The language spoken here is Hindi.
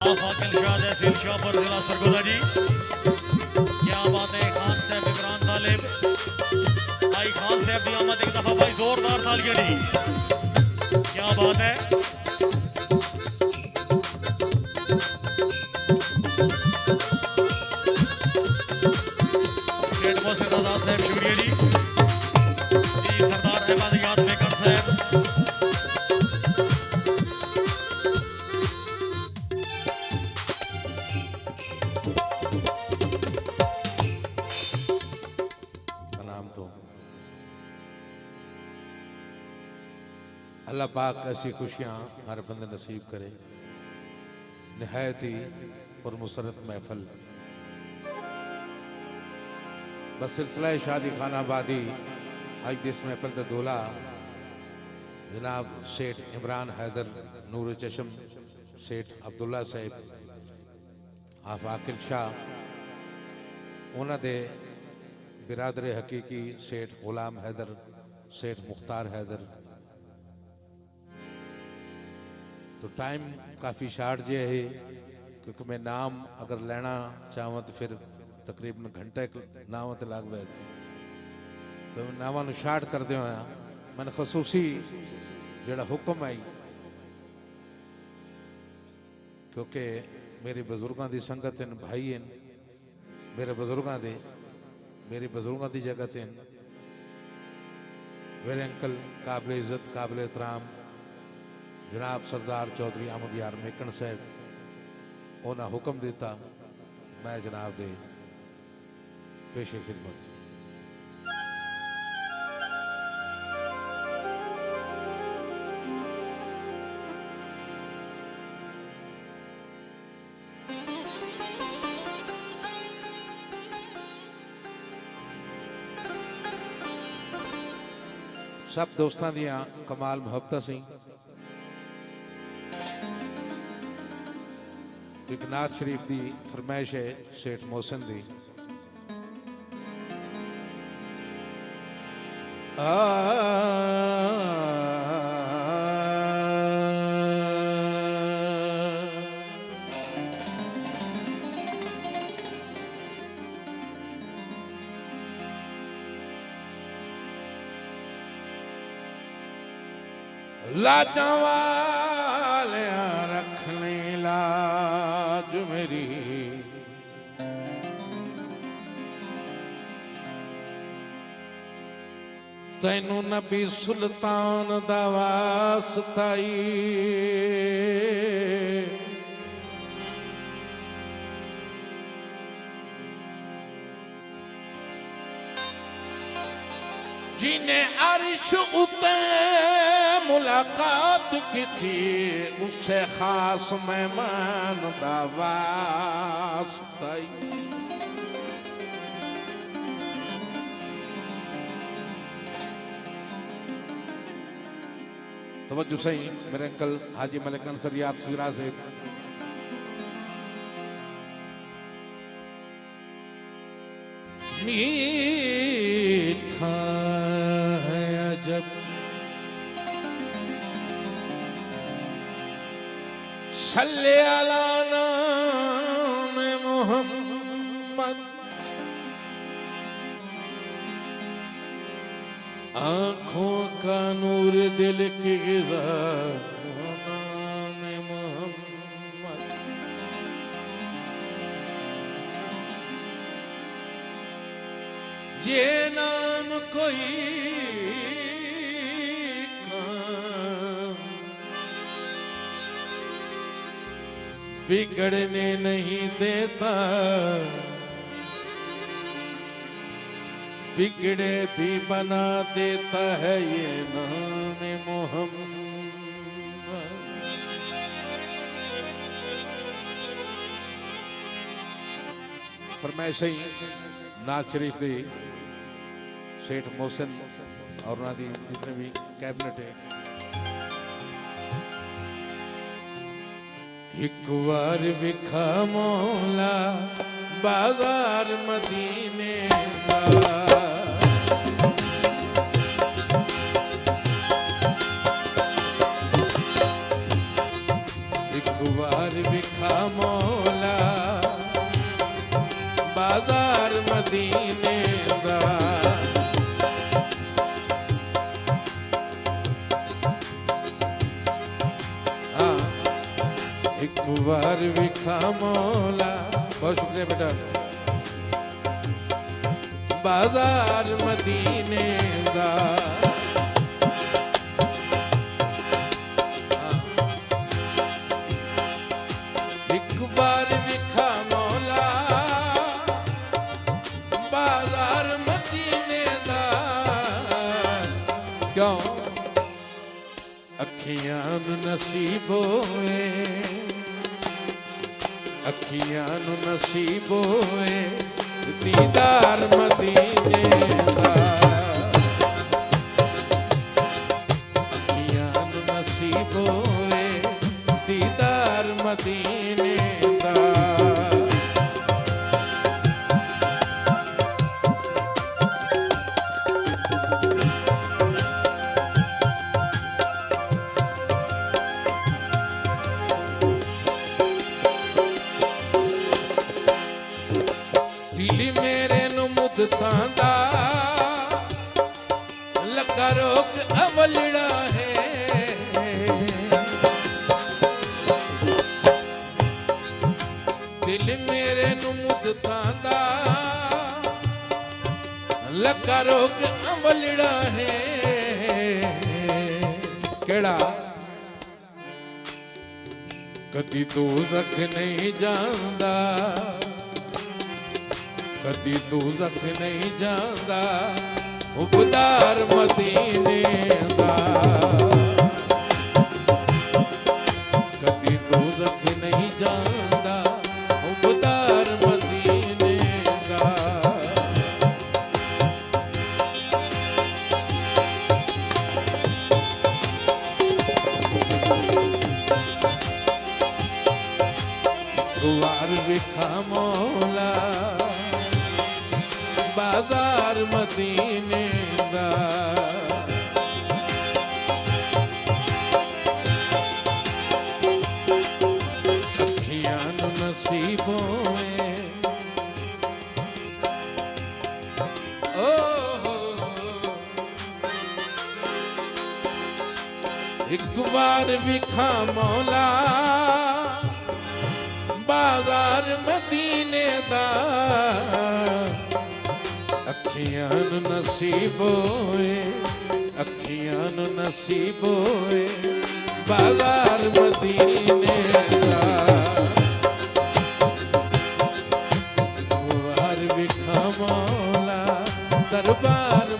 आफाकिल शाह तहसील शाहपुर जिला सरगोदा जी। क्या बात है। खान साहब इमरान तालिब भाई खान साहब की आमद एक दफा भाई जोरदार तालियां दी। क्या बात है। स्टेट मोहसिन आजाद साहब शुक्रिया जी। सरदार अहमद याद बेकर साहब। अल्लाह पाक ऐसी खुशियाँ हर बंदे नसीब करे। निहायत ही पुरमुसरत महफल बस सिलसिला शादी खानाबादी आज इस महफल का दूल्हा जनाब शेठ इमरान हैदर नूर चशम शेठ अब्दुल्ला साहिब आफाकिल शाह उन्होंने बिरादर हकीकी शेठ गुलाम हैदर शेठ मुख्तार हैदर। तो टाइम काफ़ी शार्ट जे है क्योंकि मैं नाम अगर लेना चाहूँ तो फिर तकरीबन घंटे नाम तो लग वैसे तो नावां शार्ट कर दे मैंने खसूसी जोड़ा हुक्म आई क्योंकि मेरे बुजुर्गों की संगत हैं भाई हैं मेरे बुजुर्गों के मेरी बुजुर्गों की जगत हैं मेरे अंकल काबिल इज़्ज़त काबिल एहतराम जनाब सरदार चौधरी अहमद यार मेकन साहब उन्हें हुक्म दिता मैं जनाब दे पेशे खिदमत। सब दोस्तों दियां कमाल मुहब्बत सी। एक नाथ शरीफ की फरमाइश है शेठ मोहसिन दी। लाजा वालिया रखने लाज मेरी तैनू नबी सुल्तान दा वास्ताई जिन्हें अर्श उते मुलाकात की थी उससे खास मेहमान दा वास्ताई। तवज्जो सही मेरे अंकल हाजी मलिक अंसर याद फिरा से मीठा है अजब सल्ले अला नाम मोहम्मद आँखों का नूर दिल की ग़िज़ा नाम मोहम्मद। ये नाम कोई काम बिगड़ने नहीं देता बिगड़े भी बना देता है ये नाम मोहम्मद। फरमाइश ही नाथ शरीफ दी शेठ मोहसिन और उन्होंने जितने भी कैबिनेट है एक बार विखा मौला बाजार मदीने का एक बार विखा मौला बाजार मदीने दा हाँ एक बार विखा मौला। बहुत शुक्रिया बेटा। बाजार मदीने दा एक बार विखा मौला बाजार मदीने दा क्यों अखियां नू नसीब होए अखियां नू नसीब होए दीदार मदीने दा अखियां नू नसीब होए दीदार मदीने दा। दिल मेरे नू मुद्दतां दा लगा रोक अवलड़ा है दिल मेरे नू मुद्दतां दा लगा रोक अवलड़ा है केड़ा कदी दोज़ख नहीं जांदा कदी दोज़ख नहीं जांदा उबदार मदीने दा कदी दोज़ख नहीं जांदा उबदार मदीने दा। गुवार विखा मौला बाजार मदीने दा अखियां नू नसीब होए ओ एक बार विखा मौला बाजार मदीने दा अखियां नू नसीब होए अखियां नू नसीब होए बाजार मदीने दा गुवार विखा मौला दरबार